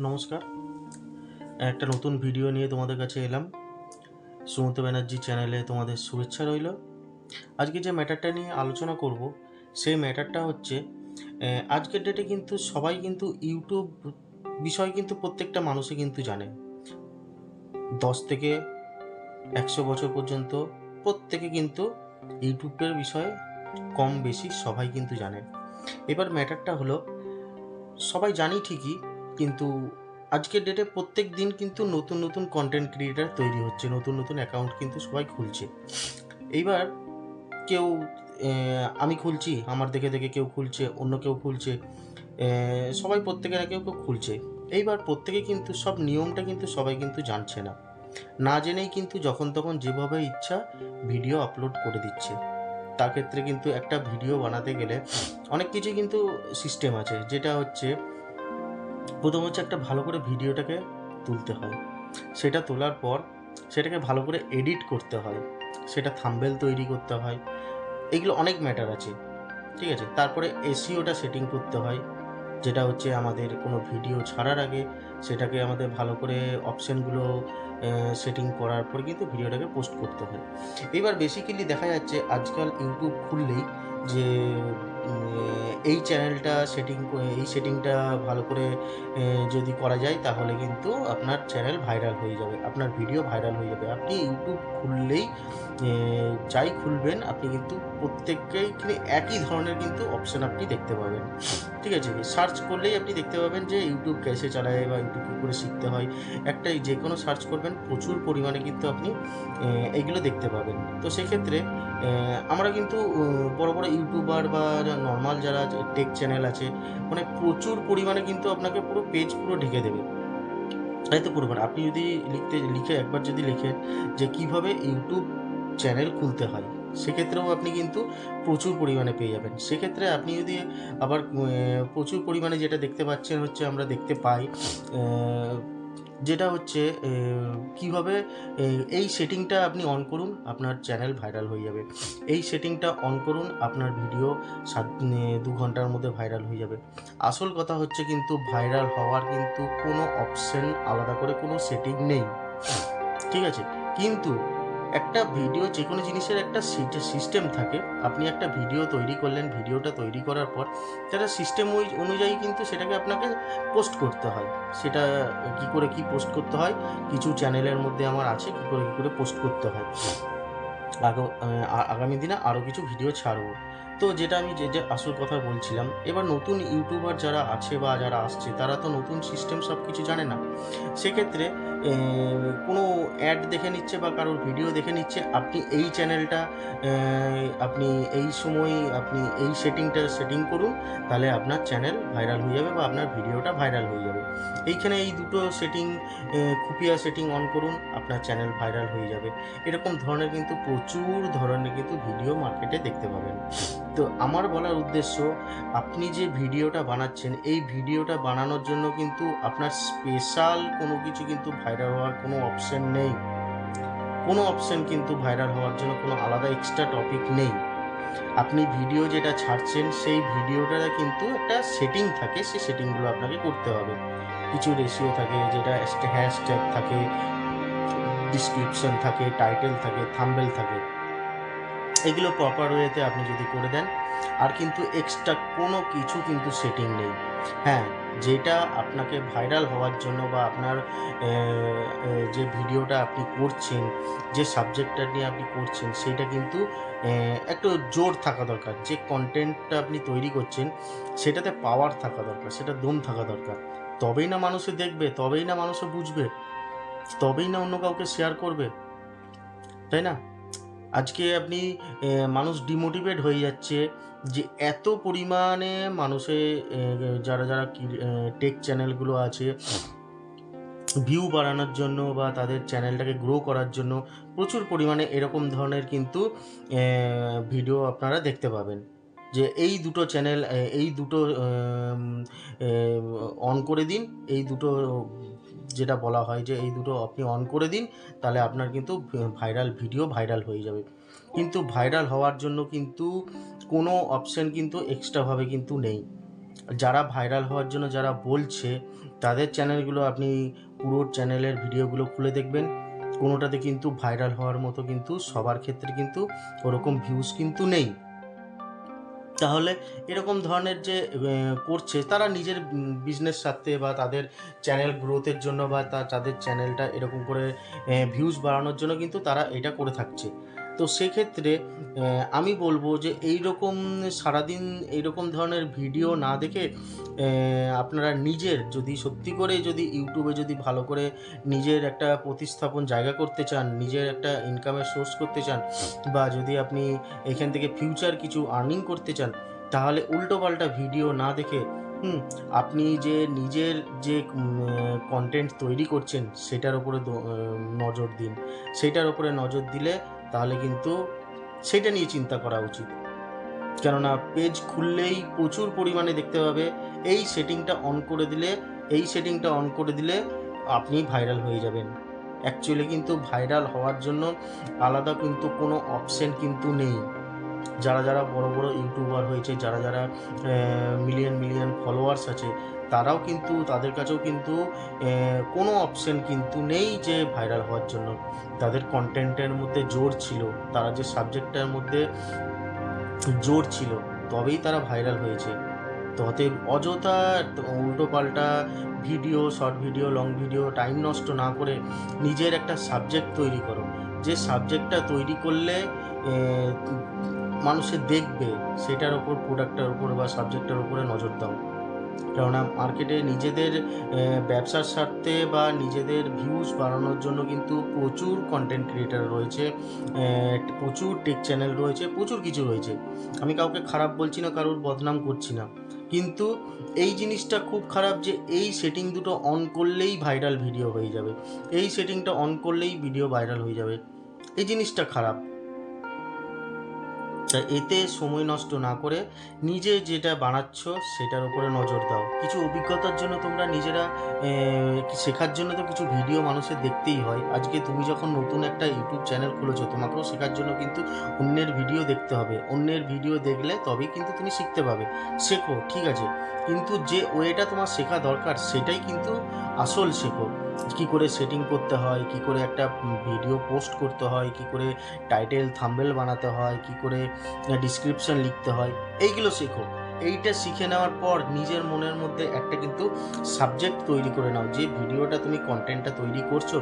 নমস্কার। একটা নতুন ভিডিও নিয়ে তোমাদের কাছে এলাম। সুমন্ত ব্যানার্জি চ্যানেলে তোমাদের শুভেচ্ছা রইল। আজকে যে ম্যাটারটা নিয়ে আলোচনা করব, সেই ম্যাটারটা হচ্ছে আজকের ডেটে কিন্তু সবাই কিন্তু ইউটিউব বিষয় কিন্তু প্রত্যেকটা মানুষই কিন্তু জানে। 10 থেকে 100 বছর পর্যন্ত প্রত্যেকে কিন্তু ইউটিউবের বিষয়ে কম বেশি সবাই কিন্তু জানে। এবার ম্যাটারটা হলো, সবাই জানি ঠিকই, কিন্তু আজকের ডেটে প্রত্যেক দিন কিন্তু নতুন নতুন কন্টেন্ট ক্রিয়েটার তৈরি হচ্ছে, নতুন নতুন অ্যাকাউন্ট কিন্তু সবাই খুলছে। এইবার কেউ আমি খুলছি, আমার দেখে দেখে কেউ খুলছে, অন্য কেউ খুলছে, সবাই প্রত্যেকে না কেউ কেউ খুলছে। এইবার প্রত্যেকে কিন্তু সব নিয়মটা কিন্তু সবাই কিন্তু জানছে না, না জেনেই কিন্তু যখন তখন যেভাবে ইচ্ছা ভিডিও আপলোড করে দিচ্ছে। তার ক্ষেত্রে কিন্তু একটা ভিডিও বানাতে গেলে অনেক কিছু কিন্তু সিস্টেম আছে, যেটা হচ্ছে প্রথম হচ্ছে একটা ভালো করে ভিডিওটাকে তুলতে হয়। সেটা তোলার পর সেটাকে ভালো করে এডিট করতে হয়, সেটা থাম্বনেল তৈরি করতে হয়, এগুলো অনেক ম্যাটার আছে। ঠিক আছে, তারপরে এসইওটা সেটিং করতে হয়, যেটা হচ্ছে আমাদের কোনো ভিডিও ছাড়ার আগে সেটাকে আমাদের ভালো করে অপশানগুলো সেটিং করার পরে কিন্তু ভিডিওটাকে পোস্ট করতে হয়। এবার বেসিক্যালি দেখা যাচ্ছে আজকাল ইউটিউব খুললেই যে এই চ্যানেলটা এই সেটিংটা ভালো করে যদি করা যায় তাহলে কিন্তু আপনার চ্যানেল ভাইরাল হয়ে যাবে, আপনার ভিডিও ভাইরাল হয়ে যাবে। আপনি ইউটিউব খুললেই যাই খুলবেন আপনি কিন্তু প্রত্যেককেই কিন্তু একই ধরনের কিন্তু অপশান আপনি দেখতে পাবেন। ঠিক আছে, সার্চ করলেই আপনি দেখতে পাবেন যে ইউটিউব ক্যাসে চালায় বা ইউটিউব কী করে শিখতে হয়, একটাই যে কোনো সার্চ করবেন প্রচুর পরিমাণে কিন্তু আপনি এইগুলো দেখতে পাবেন। তো সেক্ষেত্রে আমরা কিন্তু বড় বড় ইউটিউবার বা নর্মাল যারা টেক চ্যানেল আছে, মানে প্রচুর পরিমাণে কিন্তু আপনাকে পুরো পেজ পুরো ঢেকে দেবে। তাই তো পরিমাণ আপনি যদি লিখে একবার যদি লেখেন যে কীভাবে ইউটিউব চ্যানেল খুলতে হয়, সেক্ষেত্রেও আপনি কিন্তু প্রচুর পরিমাণে পেয়ে যাবেন। সেক্ষেত্রে আপনি যদি আবার প্রচুর পরিমাণে যেটা দেখতে পাচ্ছেন হচ্ছে, আমরা দেখতে পাই যেটা হচ্ছে কীভাবে এই সেটিংটা আপনি অন করুন, আপনার চ্যানেল ভাইরাল হয়ে যাবে। এই সেটিংটা অন করুন, আপনার ভিডিও 2 ঘন্টার মধ্যে ভাইরাল হয়ে যাবে। আসল কথা হচ্ছে কিন্তু ভাইরাল হওয়ার কিন্তু কোনো অপশন আলাদা করে কোনো সেটিং নেই। ঠিক আছে? কিন্তু একটা ভিডিও, যে কোনো জিনিসের একটা সিস্টেম থাকে। আপনি একটা ভিডিও তৈরি করলেন, ভিডিওটা তৈরি করার পর সেটা সিস্টেম অনুযায়ী কিন্তু সেটাকে আপনাকে পোস্ট করতে হয়। সেটা কী করে কী পোস্ট করতে হয়, কিছু চ্যানেলের মধ্যে আমার আছে কী করে পোস্ট করতে হয়। আগামী দিনে আরও কিছু ভিডিও ছাড়বো। তো যেটা আমি যে আসল কথা বলছিলাম, এবার নতুন ইউটিউবার যারা আছে বা যারা আসছে তারা তো নতুন সিস্টেম সব কিছু জানে না। সেক্ষেত্রে কোনো অ্যাড দেখে নিচ্ছে বা কারোর ভিডিও দেখে নিচ্ছে, আপনি এই চ্যানেলটা আপনি এই সময় আপনি এই সেটিং করুন, তাহলে আপনার চ্যানেল ভাইরাল হয়ে যাবে বা আপনার ভিডিওটা ভাইরাল হয়ে যাবে। এইখানে এই দুটো খুফিয়া সেটিং অন করুন, আপনার চ্যানেল ভাইরাল হয়ে যাবে। এরকম ধরনের কিন্তু প্রচুর ধরনের কিন্তু ভিডিও মার্কেটে দেখতে পাবেন। তো আমার বলার উদ্দেশ্য, আপনি যে ভিডিওটা বানাচ্ছেন, এই ভিডিওটা বানানোর জন্য কিন্তু আপনার স্পেশাল কোনো কিছু কিন্তু ভাইরাল হওয়ার কোনো অপশন নেই। কোনো অপশন কিন্তু ভাইরাল হওয়ার জন্য কোনো আলাদা এক্সট্রা টপিক নেই। আপনি ভিডিও যেটা ছাড়ছেন সেই ভিডিওটাতে কিন্তু একটা সেটিং থাকে, সেই সেটিংগুলো আপনাকে করতে হবে। কিছু রেশিও থাকে, যেটা হ্যাশট্যাগ থাকে, ডিসক্রিপশন থাকে, টাইটেল থাকে, থাম্বনেল থাকে। এগুলো প্রপার ওয়েতে আপনি যদি করে দেন, আর কিন্তু এক্সট্রা কোনো কিছু কিন্তু সেটিং নেই। হ্যাঁ, যেটা আপনাকে ভাইরাল হওয়ার জন্য বা আপনার যে ভিডিওটা আপনি করছেন, যে সাবজেক্টটা নিয়ে আপনি করছেন, সেইটা কিন্তু একটু জোর থাকা দরকার। যে কনটেন্টটা আপনি তৈরি করছেন সেটাতে পাওয়ার থাকা দরকার, সেটা দম থাকা দরকার। তবেই না মানুষে দেখবে, তবেই না মানুষে বুঝবে, তবেই না অন্য কাউকে শেয়ার করবে, তাই না? আজকে আপনি মানুষ ডিমোটিভেট হয়ে যাচ্ছে যে এত পরিমাণে মানুষে যারা টেক চ্যানেলগুলো আছে, ভিউ বাড়ানোর জন্য বা তাদের চ্যানেলটাকে গ্রো করার জন্য প্রচুর পরিমাণে এরকম ধরনের কিন্তু ভিডিও আপনারা দেখতে পাবেন। যে এই দুটো চ্যানেল এই দুটো অন করে দিন, এই দুটো যেটা বলা হয় যে এই দুটো আপনি অন করে দিন, তাহলে আপনার কিন্তু ভিডিও ভাইরাল হয়ে যাবে। কিন্তু ভাইরাল হওয়ার জন্য কিন্তু কোনো অপশন কিন্তু এক্সট্রাভাবে কিন্তু নেই। যারা ভাইরাল হওয়ার জন্য যারা বলছে তাদের চ্যানেলগুলো আপনি পুরো চ্যানেলের ভিডিওগুলো খুলে দেখবেন, কোনোটাতে কিন্তু ভাইরাল হওয়ার মতো কিন্তু সবার ক্ষেত্রে কিন্তু ওরকম ভিউজ কিন্তু নেই। তাহলে এরকম ধরনের যে করছে তারা নিজের বিজনেস স্বার্থে বা তাদের চ্যানেল গ্রোথের জন্য বা তাদের চ্যানেলটা এরকম করে ভিউজ বাড়ানোর জন্য কিন্তু তারা এটা করে থাকছে। তো সেক্ষেত্রে আমি বলবো যে এইরকম সারাদিন এইরকম ধরনের ভিডিও না দেখে আপনারা নিজের যদি সত্যি করে যদি ইউটিউবে যদি ভালো করে নিজের একটা প্রতিস্থাপন জায়গা করতে চান, নিজের একটা ইনকামের সোর্স করতে চান, বা যদি আপনি এখান থেকে ফিউচার কিছু আর্নিং করতে চান, তাহলে উল্টোপাল্টা ভিডিও না দেখে আপনি যে নিজের যে কন্টেন্ট তৈরি করছেন সেটার উপরে নজর দিন। সেটার উপরে নজর দিলে তাহলে কিন্তু সেটা নিয়ে চিন্তা করা উচিত। কেননা পেজ খুললেই প্রচুর পরিমাণে দেখতে পাবে এই সেটিংটা অন করে দিলে আপনি ভাইরাল হয়ে যাবেন। অ্যাকচুয়ালি কিন্তু ভাইরাল হওয়ার জন্য আলাদা কিন্তু কোনো অপশন কিন্তু নেই। যারা বড় বড় ইউটিউবার হয়েছে, যারা মিলিয়ন ফলোয়ার্স আছে, তারাও কিন্তু তাদের কাছেও কিন্তু কোনো অপশন কিন্তু নেই যে ভাইরাল হওয়ার জন্য। তাদের কন্টেন্টের মধ্যে জোর ছিল, তারা যে সাবজেক্টটার মধ্যে জোর ছিল, তবেই তারা ভাইরাল হয়েছে। তো অতএব অযথা উল্টোপাল্টা video, short video, long video time নষ্ট না করে নিজের একটা সাবজেক্ট তৈরি করো, যে সাবজেক্টটা তৈরি করলে মানুষে দেখবে, সেটার ওপর, প্রোডাক্টটার উপর বা সাবজেক্টটার উপরে নজর দাও। কেননা মার্কেটে নিজেদের ব্যবসার স্বার্থে বা নিজেদের ভিউজ বাড়ানোর জন্য কিন্তু প্রচুর কন্টেন্ট ক্রিয়েটার রয়েছে, প্রচুর টেক চ্যানেল রয়েছে, প্রচুর কিছু রয়েছে। আমি কাউকে খারাপ বলছি না, কারোর বদনাম করছি না, কিন্তু এই জিনিসটা খুব খারাপ যে এই সেটিং দুটো অন করলেই ভাইরাল ভিডিও হয়ে যাবে, এই সেটিংটা অন করলেই ভিডিও ভাইরাল হয়ে যাবে, এই জিনিসটা খারাপ। তাই এতে সময় নষ্ট না করে নিজে যেটা বানাচ্ছ সেটার উপরে নজর দাও। কিছু অভিজ্ঞতার জন্য তোমরা নিজেরা শেখার জন্য তো কিছু ভিডিও মানুষের দেখতেই হয়। আজকে তুমি যখন নতুন একটা ইউটিউব চ্যানেল খুলেছো, তোমাকেও শেখার জন্য কিন্তু অন্যের ভিডিও দেখতে হবে। অন্যের ভিডিও দেখলে তবেই কিন্তু তুমি শিখতে পাবে। শেখো, ঠিক আছে, কিন্তু যে ওয়েটা তোমার শেখা দরকার সেটাই কিন্তু আসল শেখো। কী করে সেটিং করতে হয়, কী করে একটা ভিডিও পোস্ট করতে হয়, কী করে টাইটেল থাম্বনেল বানাতে হয়, কী করে ডিসক্রিপশন লিখতে হয়, এইগুলো শেখো। এইটা শিখে নেওয়ার পর নিজের মনের মধ্যে একটা কিন্তু সাবজেক্ট তৈরি করে নাও, যে ভিডিওটা তুমি কন্টেন্টটা তৈরি করছো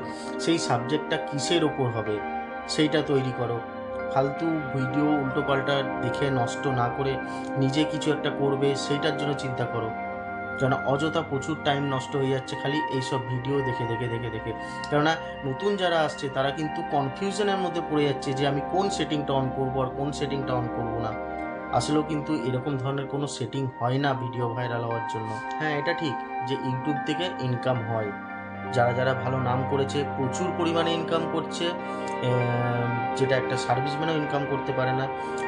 সেই সাবজেক্টটা কিসের ওপর হবে সেইটা তৈরি করো। ফালতু ভিডিও উল্টোপাল্টা দেখে নষ্ট না করে নিজে কিছু একটা করবে সেইটার জন্য চিন্তা করো। কেননা অযথা প্রচুর টাইম নষ্ট হয়ে যাচ্ছে খালি এইসব ভিডিও দেখে দেখে দেখে দেখে। কেননা নতুন যারা আসছে তারা কিন্তু কনফিউশনের মধ্যে পড়ে যাচ্ছে যে আমি কোন সেটিংটা অন করবো আর কোন সেটিংটা অন করবো না। আসলেও কিন্তু এরকম ধরনের কোনো সেটিং হয় না ভিডিও ভাইরাল হওয়ার জন্য। হ্যাঁ, এটা ঠিক যে ইউটিউব থেকে ইনকাম হয়, যারা ভালো নাম করেছে প্রচুর পরিমাণে ইনকাম করছে, যেটা একটা সার্ভিসম্যানও ইনকাম করতে পারে না।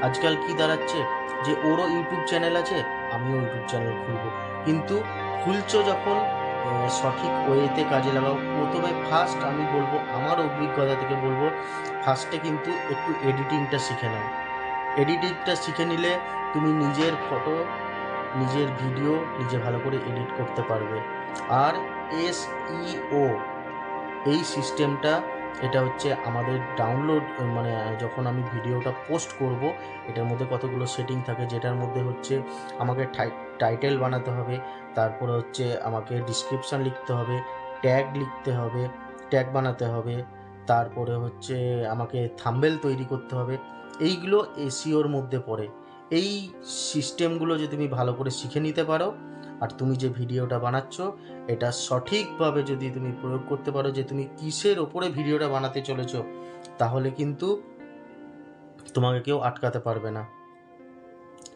আজকাল কি দাঁড়াচ্ছে যে ওরও ইউটিউব চ্যানেল আছে, আমিও ইউটিউব চ্যানেল খুলবো, কিন্তু খুলছো যখন সঠিক ওয়েতে কাজে লাগাও। প্রথমে ফার্স্ট আমি বলবো, আমার অভিজ্ঞতা থেকে বলবো, ফার্স্টে কিন্তু একটু এডিটিংটা শিখে নাও। এডিটিংটা শিখে নিলে তুমি নিজের ফটো, নিজের ভিডিও নিজে ভালো করে এডিট করতে পারবে। আর SEO এই সিস্টেমটা, এটা হচ্ছে আমাদের ডাউনলোড, মানে যখন আমি ভিডিওটা পোস্ট করব, এটার মধ্যে কতগুলো সেটিং থাকে, যেটার মধ্যে হচ্ছে আমাকে টাইটেল বানাতে হবে, তারপরে হচ্ছে আমাকে ডিসক্রিপশান লিখতে হবে, ট্যাগ বানাতে হবে, তারপরে হচ্ছে আমাকে থাম্বনেল তৈরি করতে হবে। এইগুলো এসইওর মধ্যে পড়ে। এই সিস্টেমগুলো যদি তুমি ভালো করে শিখে নিতে পারো, আর তুমি যে ভিডিওটা বানাচ্ছ এটা সঠিকভাবে যদি তুমি প্রয়োগ করতে পারো যে তুমি কিসের ওপরে ভিডিওটা বানাতে চলেছো, তাহলে কিন্তু তোমাকে কেউ আটকাতে পারবে না।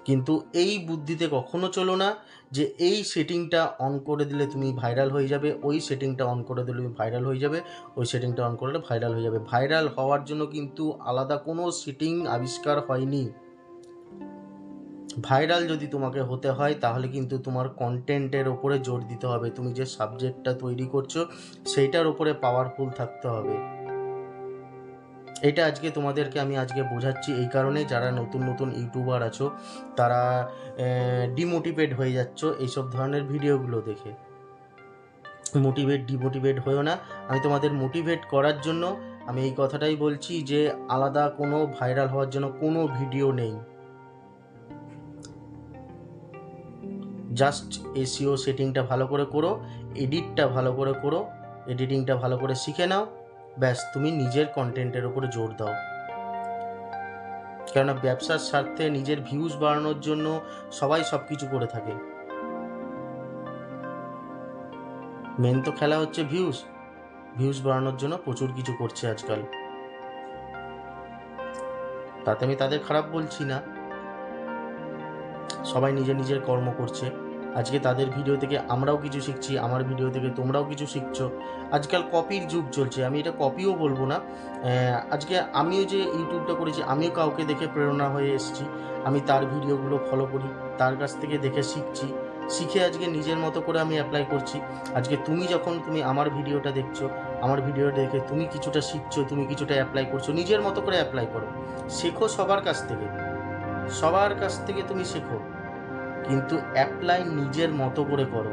কিন্তু এই বুদ্ধিতে কখনো চলো না যে এই সেটিংটা অন করে দিলে তুমি ভাইরাল হয়ে যাবে, ওই সেটিংটা অন করে দিলে তুমি ভাইরাল হয়ে যাবে, ওই সেটিংটা অন করলে ভাইরাল হয়ে যাবে। ভাইরাল হওয়ার জন্য কিন্তু আলাদা কোনো সেটিং আবিষ্কার হয়নি। ভাইরাল যদি তোমাকে হতে হয় তাহলে কিন্তু তোমার কন্টেন্টের ওপরে জোর দিতে হবে, তুমি যে সাবজেক্টটা তৈরি করছো সেইটার ওপরে পাওয়ারফুল থাকতে হবে। এটা তোমাদেরকে আমি আজকে বোঝাচ্ছি এই কারণে, যারা নতুন ইউটিউবার আছো তারা ডিমোটিভেট হয়ে যাচ্ছ এইসব ধরনের ভিডিওগুলো দেখে। ডিমোটিভেট হয়েও না। আমি তোমাদের মোটিভেট করার জন্য আমি এই কথাটাই বলছি যে আলাদা কোনো ভাইরাল হওয়ার জন্য কোনো ভিডিও নেই। জাস্ট এসইও সেটিংটা ভালো করে করো, এডিটটা ভালো করে করো, এডিটিংটা ভালো করে শিখে নাও, ব্যাস তুমি নিজের কন্টেন্টের উপরে জোর দাও। কেননা ব্যবসার স্বার্থে নিজের ভিউজ বাড়ানোর জন্য সবাই সব কিছু করে থাকে। মেন তো খেলা হচ্ছে ভিউজ বাড়ানোর জন্য প্রচুর কিছু করছে আজকাল। তাতে আমি তাদের খারাপ বলছি না, সবাই নিজের নিজের কর্ম করছে। আজকে তাদের ভিডিও থেকে আমরাও কিছু শিখছি, আমার ভিডিও থেকে তোমরাও কিছু শিখছো। আজকাল কপির যুগ চলছে, আমি এটা কপিও বলবো না। আজকে আমিও যে ইউটিউবটা করেছি, আমিও কাউকে দেখে প্রেরণা হয়ে এসেছি। আমি তার ভিডিওগুলো ফলো করি, তার কাছ থেকে দেখে শিখছি, শিখে আজকে নিজের মতো করে আমি অ্যাপ্লাই করছি। আজকে তুমি আমার ভিডিওটা দেখছো, আমার ভিডিও দেখে তুমি কিছুটা শিখছো, তুমি কিছুটা অ্যাপ্লাই করছো, নিজের মতো করে অ্যাপ্লাই করো। শেখো সবার কাছ থেকে তুমি শেখো, কিন্তু অ্যাপ্লাই নিজের মতো করে করো।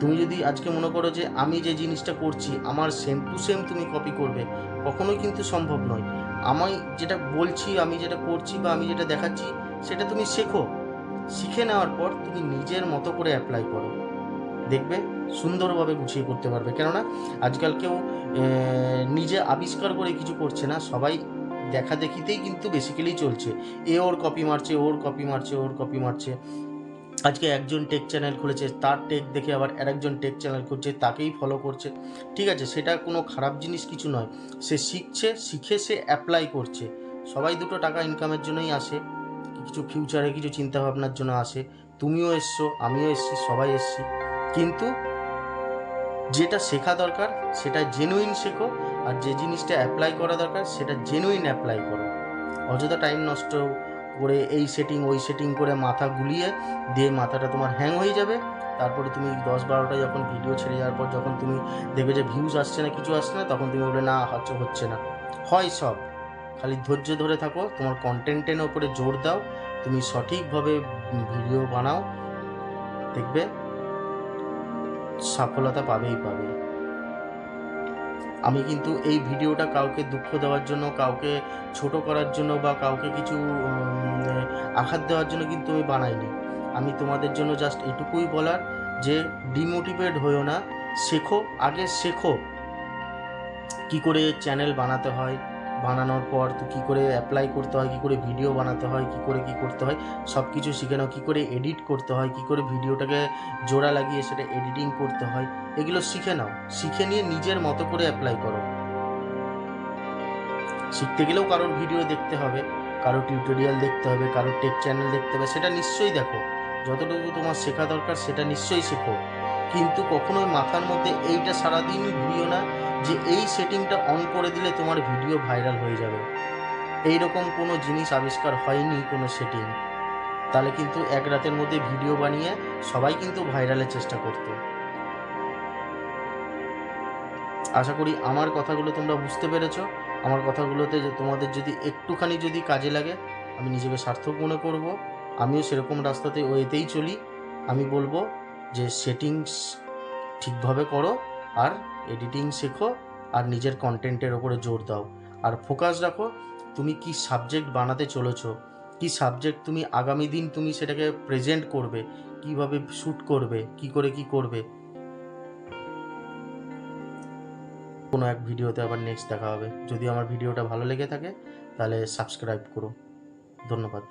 তুমি যদি আজকে মনে করো যে আমি যে জিনিসটা করছি আমার সেম টু সেম তুমি কপি করবে, কখনোই কিন্তু সম্ভব নয়। আমি যেটা বলছি, আমি যেটা করছি বা আমি যেটা দেখাচ্ছি, সেটা তুমি শেখো। শিখে নেওয়ার পর তুমি নিজের মতো করে অ্যাপ্লাই করো, দেখবে সুন্দরভাবে গুছিয়ে করতে পারবে। কেননা আজকাল কেউ নিজে আবিষ্কার করে কিছু করছে না, সবাই দেখা দেখিতেই কিন্তু বেসিক্যালি চলছে। ওর কপি মারছে। আজকে একজন টেক চ্যানেল খুলেছে, তার টেক দেখে আবার আরেকজন টেক চ্যানেল খুলছে, তাকেই ফলো করছে। ঠিক আছে, সেটা কোনো খারাপ জিনিস কিছু নয়। সে শিখে সে অ্যাপ্লাই করছে। সবাই দুটো টাকা ইনকামের জন্যই আসে, কিছু ফিউচারে কিছু চিন্তাভাবনার জন্য আসে। তুমিও এসছো, আমিও এসছি, সবাই এসছি। কিন্তু যেটা শেখা দরকার সেটা জেনুইন শেখো, আর যে জিনিসটা অ্যাপ্লাই করা দরকার সেটা জেনুইন অ্যাপ্লাই করো। অযথা টাইম নষ্ট করে এই সেটিং ওই সেটিং করে মাথা গুলিয়ে দিয়ে মাথাটা তোমার হ্যাং হয়ে যাবে। তারপরে তুমি 10-12টা যখন ভিডিও ছেড়ে যাওয়ার পর যখন তুমি দেখবে যে ভিউজ আসছে না, কিছু আসছে না, তখন তুমি বলবে না হচ্ছে না। হয় সব, খালি ধৈর্য ধরে থাকো, তোমার কন্টেন্টের ওপরে জোর দাও, তুমি সঠিকভাবে ভিডিও বানাও, দেখবে সফলতা পাবে। আমি কিন্তু এই ভিডিওটা কাউকে দুঃখ দেওয়ার জন্য, কাউকে ছোট করার জন্য বা কাউকে কিছু আঘাত দেওয়ার জন্য কিন্তু আমি বানাইনি। আমি তোমাদের জন্য জাস্ট এটুকুই বলার যে ডিমোটিভেট হয়েও না, আগে শেখো কী করে চ্যানেল বানাতে হয়, বানানোর পর তো কী করে অ্যাপ্লাই করতে হয়, কী করে ভিডিও বানাতে হয়, কী করতে হয়, সব কিছু শিখে নাও। কী করে এডিট করতে হয়, কী করে ভিডিওটাকে জোড়া লাগিয়ে সেটা এডিটিং করতে হয়, এগুলো শিখে নাও। শিখে নিয়ে নিজের মতো করে অ্যাপ্লাই করো। শিখতে গেলেও কারোর ভিডিও দেখতে হবে, কারোর টিউটোরিয়াল দেখতে হবে, কারোর টেক চ্যানেল দেখতে হবে, সেটা নিশ্চয়ই দেখো। যতটুকু তোমার শেখা দরকার সেটা নিশ্চয়ই শেখো, কিন্তু কখনোই মাথার মধ্যে এইটা সারাদিন ঘুরিও না যে এই সেটিংটা অন করে দিলে তোমার ভিডিও ভাইরাল হয়ে যাবে। এইরকম কোনো জিনিস আবিষ্কার হয়নি, কোনো সেটিং। তাহলে কিন্তু এক রাতের মধ্যে ভিডিও বানিয়ে সবাই কিন্তু ভাইরালের চেষ্টা করতো। আশা করি আমার কথাগুলো তোমরা বুঝতে পেরেছো। আমার কথাগুলোতে যে তোমাদের যদি একটুখানি যদি কাজে লাগে, আমি নিজেকে সার্থক মনে করব। আমিও সেরকম রাস্তাতে ওয়েতেই চলি। আমি বলবো যে সেটিংস ঠিকভাবে করো, আর এডিটিং শেখো, আর নিজের কন্টেন্টের ওপরে জোর দাও, আর ফোকাস রাখো তুমি কি সাবজেক্ট বানাতে চলেছো, কি সাবজেক্ট তুমি আগামী দিন তুমি সেটাকে প্রেজেন্ট করবে, কিভাবে শ্যুট করবে, কি করবে। কোনো এক ভিডিওতে আবার নেক্সট দেখা হবে। যদি আমার ভিডিওটা ভালো লেগে থাকে তাহলে সাবস্ক্রাইব করো। ধন্যবাদ।